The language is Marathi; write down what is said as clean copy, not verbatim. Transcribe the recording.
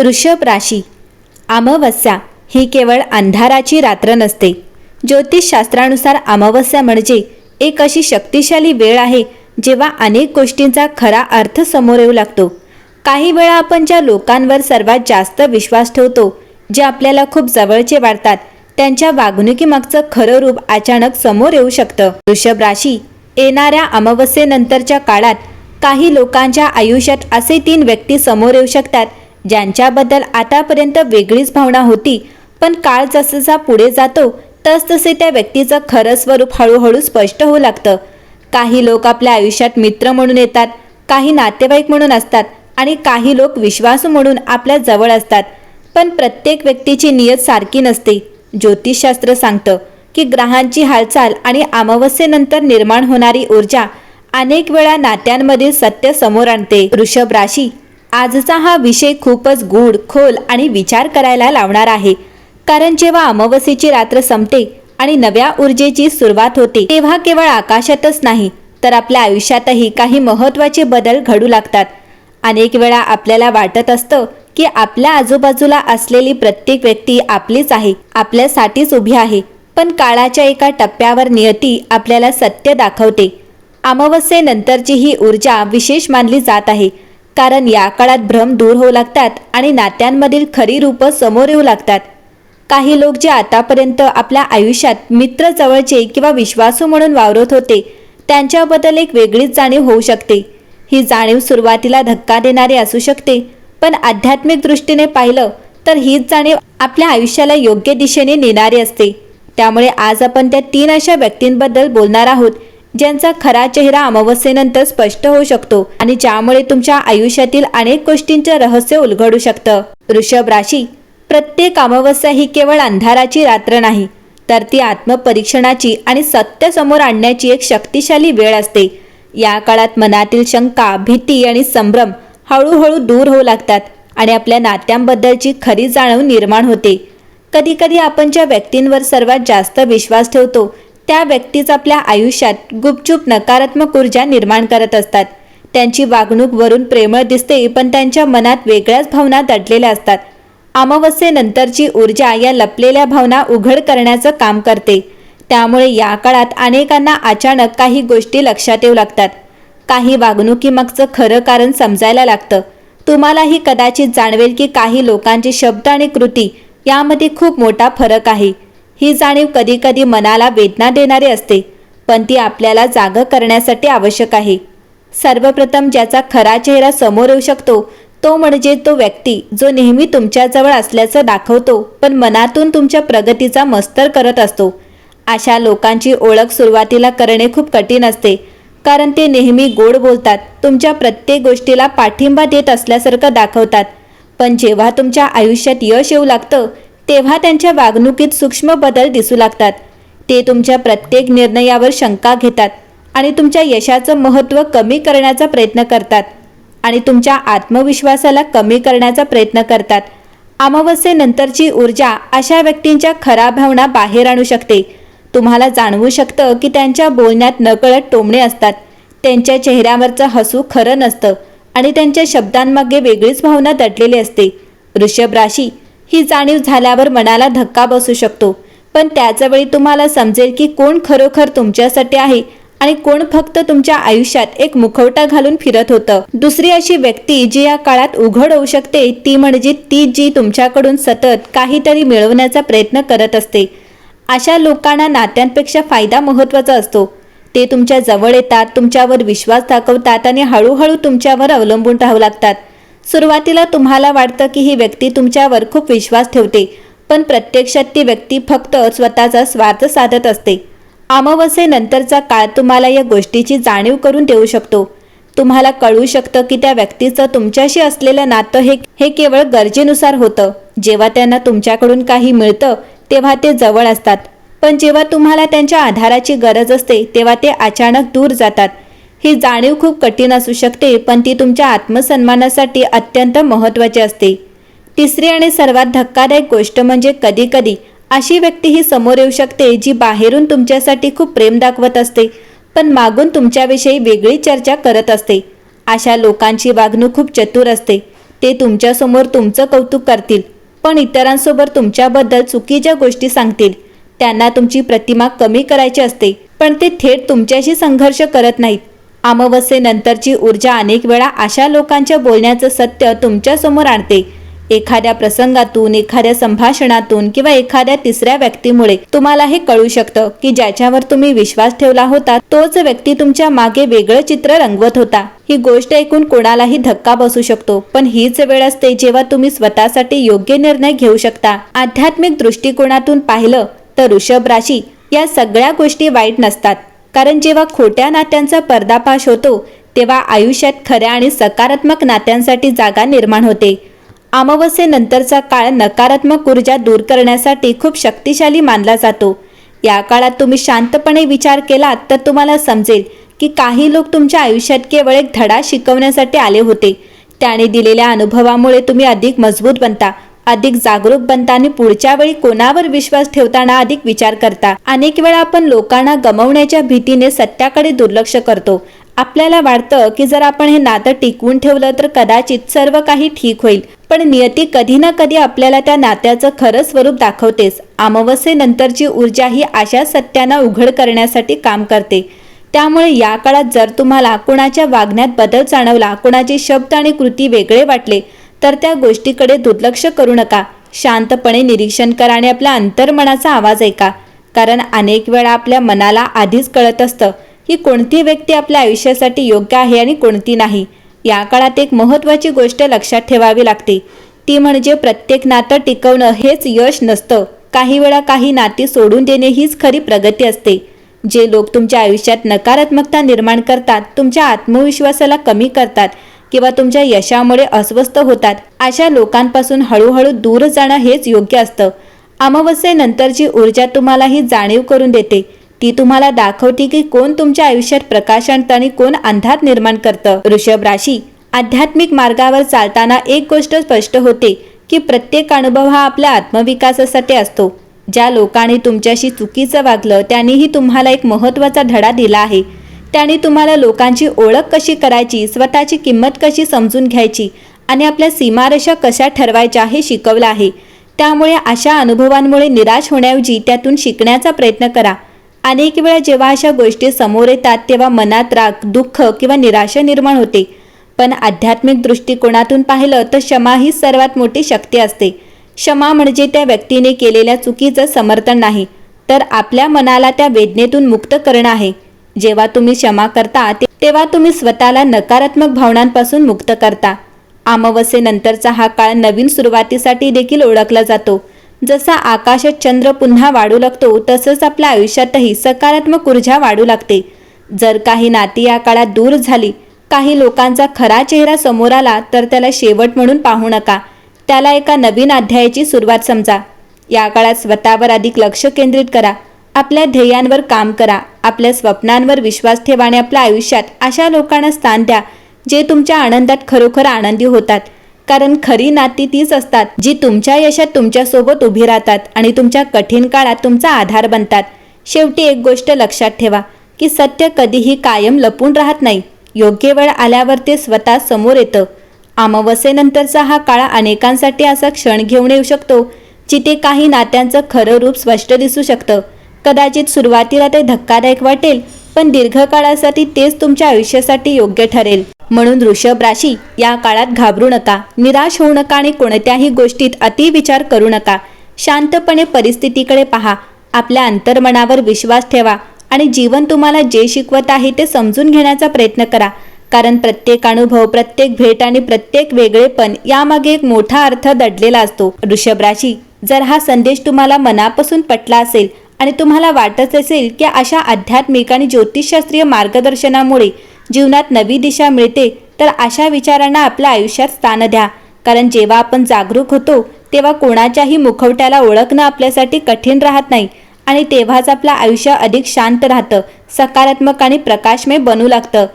वृषभ राशी. अमावस्या ही केवळ अंधाराची रात्र नसते. ज्योतिषशास्त्रानुसार अमावस्या म्हणजे एक अशी शक्तिशाली वेळ आहे जेव्हा अनेक गोष्टींचा खरा अर्थ समोर येऊ लागतो. काही वेळा आपण ज्या लोकांवर सर्वात जास्त विश्वास ठेवतो, जे आपल्याला खूप जवळचे वाटतात, त्यांच्या वागणुकीमागचं खरं रूप अचानक समोर येऊ शकतं. वृषभ राशी. येणाऱ्या अमावस्येनंतरच्या काळात काही लोकांच्या आयुष्यात असे 3 व्यक्ती समोर येऊ शकतात ज्यांच्याबद्दल आतापर्यंत वेगळीच भावना होती, पण काळ जसजसा पुढे जातो तसतसे त्या व्यक्तीचं खरं स्वरूप हळूहळू स्पष्ट होऊ लागतं. काही लोक आपल्या आयुष्यात मित्र म्हणून येतात, काही नातेवाईक म्हणून असतात आणि काही लोक विश्वासू म्हणून आपल्या जवळ असतात. पण प्रत्येक व्यक्तीची नियत सारखी नसते. ज्योतिषशास्त्र सांगतं की ग्रहांची हालचाल आणि अमावस्येनंतर निर्माण होणारी ऊर्जा अनेक वेळा नात्यांमधील सत्य समोर आणते. वृषभ राशी. आजचा हा विषय खूपच गूढ, खोल आणि विचार करायला लावणार आहे. कारण जेव्हा अमावस्येची रात्र संपते आणि नव्या ऊर्जेची सुरुवात होते, तेव्हा केवळ आकाशातच नाही तर आपल्या आयुष्यातही काही महत्त्वाचे बदल घडू लागतात. अनेक वेळा आपल्याला वाटत असतं की आपल्या आजूबाजूला असलेली प्रत्येक व्यक्ती आपलीच आहे, आपल्यासाठीच उभी आहे. पण काळाच्या एका टप्प्यावर नियती आपल्याला सत्य दाखवते. अमावस्येनंतरची ही ऊर्जा विशेष मानली जात आहे, कारण या काळात भ्रम दूर होऊ लागतात आणि नात्यांमधील खरी रूपं समोर येऊ लागतात. काही लोक जे आतापर्यंत आपल्या आयुष्यात मित्र, जवळचे किंवा विश्वासू म्हणून वावरत होते, त्यांच्याबद्दल एक वेगळीच जाणीव होऊ शकते. ही जाणीव सुरुवातीला धक्का देणारी असू शकते, पण आध्यात्मिक दृष्टीने पाहिलं तर हीच जाणीव आपल्या आयुष्याला योग्य दिशेने नेणारी असते. त्यामुळे आज आपण त्या 3 अशा व्यक्तींबद्दल बोलणार आहोत ज्यांचा खरा चेहरा अमावस्येनंतर स्पष्ट होऊ शकतो आणि ज्यामुळे तुमच्या आयुष्यातील अनेक गोष्टींचं रहस्य उलगडू शकतं. वृषभ राशी. प्रत्येक अमावस्या ही केवळ अंधाराची रात्र नाही, तर ती आत्मपरीक्षणाची आणि सत्य समोर आणण्याची एक शक्तिशाली वेळ असते. या काळात मनातील शंका, भीती आणि संभ्रम हळूहळू दूर होऊ लागतात आणि आपल्या नात्यांबद्दलची खरी जाणीव निर्माण होते. कधीकधी आपण ज्या व्यक्तींवर सर्वात जास्त विश्वास ठेवतो, त्या व्यक्तीच आपल्या आयुष्यात गुपचूप नकारात्मक ऊर्जा निर्माण करत असतात. त्यांची वागणूक वरून प्रेमळ दिसते, पण त्यांच्या मनात वेगळ्याच भावना दडलेल्या असतात. अमावस्येनंतरची ऊर्जा या लपलेल्या भावना उघड करण्याचं काम करते. त्यामुळे या काळात अनेकांना अचानक काही गोष्टी लक्षात येऊ लागतात. काही वागणुकीमागचं खरं कारण समजायला लागतं. तुम्हालाही कदाचित जाणवेल की काही लोकांचे शब्द आणि कृती यामध्ये खूप मोठा फरक आहे. ही जाणीव कधीकधी मनाला वेदना देणारी असते, पण ती आपल्याला जागं करण्यासाठी आवश्यक आहे. सर्वप्रथम ज्याचा खरा चेहरा समोर येऊ शकतो तो म्हणजे तो व्यक्ती जो नेहमी तुमच्याजवळ असल्याचं दाखवतो, पण मनातून तुमच्या प्रगतीचा मस्तर करत असतो. अशा लोकांची ओळख सुरुवातीला करणे खूप कठीण असते, कारण ते नेहमी गोड बोलतात, तुमच्या प्रत्येक गोष्टीला पाठिंबा देत असल्यासारखं दाखवतात. पण जेव्हा तुमच्या आयुष्यात यश येऊ लागतं तेव्हा त्यांच्या वागणुकीत सूक्ष्म बदल दिसू लागतात. ते तुमच्या प्रत्येक निर्णयावर शंका घेतात आणि तुमच्या यशाचं महत्त्व कमी करण्याचा प्रयत्न करतात आणि तुमच्या आत्मविश्वासाला कमी करण्याचा प्रयत्न करतात. अमावस्येनंतरची ऊर्जा अशा व्यक्तींच्या खऱ्या भावना बाहेर आणू शकते. तुम्हाला जाणवू शकतं की त्यांच्या बोलण्यात नकळत टोमणे असतात, त्यांच्या चेहऱ्यावरचं हसू खरं नसतं आणि त्यांच्या शब्दांमागे वेगळीच भावना दडलेली असते. वृषभ राशी. ही जाणीव झाल्यावर मनाला धक्का बसू शकतो, पण त्याचवेळी तुम्हाला समजेल की कोण खरोखर तुमच्यासाठी आहे आणि कोण फक्त तुमच्या आयुष्यात एक मुखवटा घालून फिरत होतं. दुसरी अशी व्यक्ती जी या काळात उघड होऊ शकते ती म्हणजे ती जी तुमच्याकडून सतत काहीतरी मिळवण्याचा प्रयत्न करत असते. अशा लोकांना नात्यांपेक्षा फायदा महत्त्वाचा असतो. ते तुमच्या जवळ येतात, तुमच्यावर विश्वास दाखवतात आणि हळूहळू तुमच्यावर अवलंबून राहू लागतात. सुरुवातीला तुम्हाला वाटतं की ही व्यक्ती तुमच्यावर खूप विश्वास ठेवते, पण प्रत्यक्षात ती व्यक्ती फक्त स्वतःचा स्वार्थ साधत असते. अमावस्येनंतरचा काळ तुम्हाला या गोष्टीची जाणीव करून देऊ शकतो. तुम्हाला कळू शकतं की त्या व्यक्तीचं तुमच्याशी असलेलं नातं हे केवळ गरजेनुसार होतं. जेव्हा त्यांना तुमच्याकडून काही मिळतं तेव्हा ते जवळ असतात, पण जेव्हा तुम्हाला त्यांच्या आधाराची गरज असते तेव्हा ते अचानक दूर जातात. ही जाणीव खूप कठीण असू शकते, पण ती तुमच्या आत्मसन्मानासाठी अत्यंत महत्त्वाची असते. तिसरी आणि सर्वात धक्कादायक गोष्ट म्हणजे कधीकधी अशी व्यक्ती ही समोर येऊ शकते जी बाहेरून तुमच्यासाठी खूप प्रेम दाखवत असते, पण मागून तुमच्याविषयी वेगळी चर्चा करत असते. अशा लोकांची वागणूक खूप चतुर असते. ते तुमच्यासमोर तुमचं कौतुक करतील, पण इतरांसोबत तुमच्याबद्दल चुकीच्या गोष्टी सांगतील. त्यांना तुमची प्रतिमा कमी करायची असते, पण ते थेट तुमच्याशी संघर्ष करत नाहीत. अमावस्येनंतरची ऊर्जा अनेक वेळा अशा लोकांच्या बोलण्याचं सत्य तुमच्यासमोर आणते. एखाद्या प्रसंगातून, एखाद्या संभाषणातून किंवा एखाद्या तिसऱ्या व्यक्तीमुळे तुम्हाला हे कळू शकतं की ज्याच्यावर तुम्ही विश्वास ठेवला होता तोच व्यक्ती तुमच्या मागे वेगळं चित्र रंगवत होता. ही गोष्ट ऐकून कोणालाही धक्का बसू शकतो, पण हीच वेळ असते जेव्हा तुम्ही स्वतःसाठी योग्य निर्णय घेऊ शकता. आध्यात्मिक दृष्टिकोनातून पाहिलं तर वृषभ राशी या सगळ्या गोष्टी वाईट नसतात, कारण जेव्हा खोट्या नात्यांचा पर्दाफाश होतो तेव्हा आयुष्यात खऱ्या आणि सकारात्मक नात्यांसाठी जागा निर्माण होते. अमावस्येनंतरचा काळ नकारात्मक ऊर्जा दूर करण्यासाठी खूप शक्तिशाली मानला जातो. या काळात तुम्ही शांतपणे विचार केलात तर तुम्हाला समजेल की काही लोक तुमच्या आयुष्यात केवळ एक धडा शिकवण्यासाठी आले होते. त्याने दिलेल्या अनुभवामुळे तुम्ही अधिक मजबूत बनता, अधिक जागरूक बनता आणि पुढच्या वेळी कोणावर विश्वास ठेवताना अधिक विचार करता. अनेक वेळा आपण लोकांना गमावण्याच्या भीतीने सत्याकडे दुर्लक्ष करतो. आपल्याला वाटतं की जर आपण हे नातं टिकवून ठेवलं तर कदाचित सर्व काही ठीक होईल, पण नियती कधी ना कधी आपल्याला त्या नात्याचं खरं स्वरूप दाखवतेच. अमावस्येनंतरची ऊर्जा ही अशा सत्यांना उघड करण्यासाठी काम करते. त्यामुळे या काळात जर तुम्हाला कोणाच्या वागण्यात बदल जाणवला, कोणाचे शब्द आणि कृती वेगळे वाटले, तर त्या गोष्टीकडे दुर्लक्ष करू नका. शांतपणे निरीक्षण करा आणि आपल्या अंतर्मनाचा आवाज ऐका, कारण अनेक वेळा आपल्या मनाला आधीच कळत असतं की कोणती व्यक्ती आपल्या आयुष्यासाठी योग्य आहे आणि कोणती नाही. या काळात एक महत्त्वाची गोष्ट लक्षात ठेवावी लागते, ती म्हणजे प्रत्येक नातं टिकवणं हेच यश नसतं. काही वेळा काही नाती सोडून देणे हीच खरी प्रगती असते. जे लोक तुमच्या आयुष्यात नकारात्मकता निर्माण करतात, तुमच्या आत्मविश्वासाला कमी करतात किंवा तुमच्या यशामुळे अस्वस्थ होतात, अशा लोकांपासून हळूहळू दूर जाणं हेच योग्य असतं. अमावस्येनंतरची ऊर्जा तुम्हाला ही जाणीव करून देते. ती तुम्हाला दाखवते की कोण तुमच्या आयुष्यात प्रकाश आणतं आणि कोण अंधार निर्माण करतं. वृषभ राशी, आध्यात्मिक मार्गावर चालताना एक गोष्ट स्पष्ट होते की प्रत्येक अनुभव हा आपल्या आत्मविकासासाठी असतो. ज्या लोकांनी तुमच्याशी चुकीचं वागलं त्यांनीही तुम्हाला एक महत्त्वाचा धडा दिला आहे. त्यांनी तुम्हाला लोकांची ओळख कशी करायची, स्वतःची किंमत कशी समजून घ्यायची आणि आपल्या सीमारेषा कशा ठरवायच्या हे शिकवलं आहे. त्यामुळे अशा अनुभवांमुळे निराश होण्याऐवजी त्यातून शिकण्याचा प्रयत्न करा. अनेक वेळा जेव्हा अशा गोष्टी समोर येतात तेव्हा मनात राग, दुःख किंवा निराशा निर्माण होते, पण आध्यात्मिक दृष्टिकोनातून पाहिलं तर क्षमा ही सर्वात मोठी शक्ती असते. क्षमा म्हणजे त्या व्यक्तीने केलेल्या चुकीचं समर्थन नाही, तर आपल्या मनाला त्या वेदनेतून मुक्त करणं आहे. जेव्हा तुम्ही क्षमा करता तेव्हा तुम्ही स्वतःला नकारात्मक भावनांपासून मुक्त करता. अमावस्येनंतरचा हा काळ नवीन सुरुवातीसाठी देखील ओळखला जातो. जसा आकाशात चंद्र पुन्हा वाढू लागतो तसंच आपल्या आयुष्यातही सकारात्मक ऊर्जा वाढू लागते. जर काही नाती या काळात दूर झाली, काही लोकांचा खरा चेहरा समोर आला, तर त्याला शेवट म्हणून पाहू नका. त्याला एका नवीन अध्यायाची सुरुवात समजा. या काळात स्वतःवर अधिक लक्ष केंद्रित करा, आपल्या ध्येयांवर काम करा, आपल्या स्वप्नांवर विश्वास ठेवा आणि आपल्या आयुष्यात अशा लोकांना स्थान द्या जे तुमच्या आनंदात खरोखर आनंदी होतात. कारण खरी नाती तीच असतात जी तुमच्या यशात तुमच्यासोबत उभी राहतात आणि तुमच्या कठीण काळात तुमचा आधार बनतात. शेवटी एक गोष्ट लक्षात ठेवा की सत्य कधीही कायम लपून राहत नाही. योग्य वेळ आल्यावर ते स्वतः समोर येतं. अमावस्येनंतरचा हा काळ अनेकांसाठी असा क्षण घेऊन येऊ शकतो जिथे काही नात्यांचं खरं रूप स्पष्ट दिसू शकतं. कदाचित सुरुवातीला ते धक्कादायक वाटेल, पण दीर्घकाळासाठी तेच तुमच्या आयुष्यासाठी योग्य ठरेल. म्हणून वृषभ राशी, या काळात घाबरू नका, निराश होऊ नका आणि कोणत्याही गोष्टीत अतिविचार करू नका. शांतपणे परिस्थितीकडे पहा, आपल्या अंतर्मनावर विश्वास ठेवा आणि जीवन तुम्हाला जे शिकवत आहे ते समजून घेण्याचा प्रयत्न करा. कारण प्रत्येक अनुभव, प्रत्येक भेट आणि प्रत्येक वेगळेपण यामागे एक मोठा अर्थ दडलेला असतो. वृषभ राशी, जर हा संदेश तुम्हाला मनापासून पटला असेल आणि तुम्हाला वाटत असेल की अशा आध्यात्मिक आणि ज्योतिषशास्त्रीय मार्गदर्शनामुळे जीवनात नवी दिशा मिळते, तर अशा विचारांना आपल्या आयुष्यात स्थान द्या. कारण जेव्हा आपण जागरूक होतो तेव्हा कोणाच्याही मुखवट्याला ओळखणं आपल्यासाठी कठीण राहत नाही आणि तेव्हाच आपलं आयुष्य अधिक शांत राहतं, सकारात्मक आणि प्रकाशमय बनू लागतं.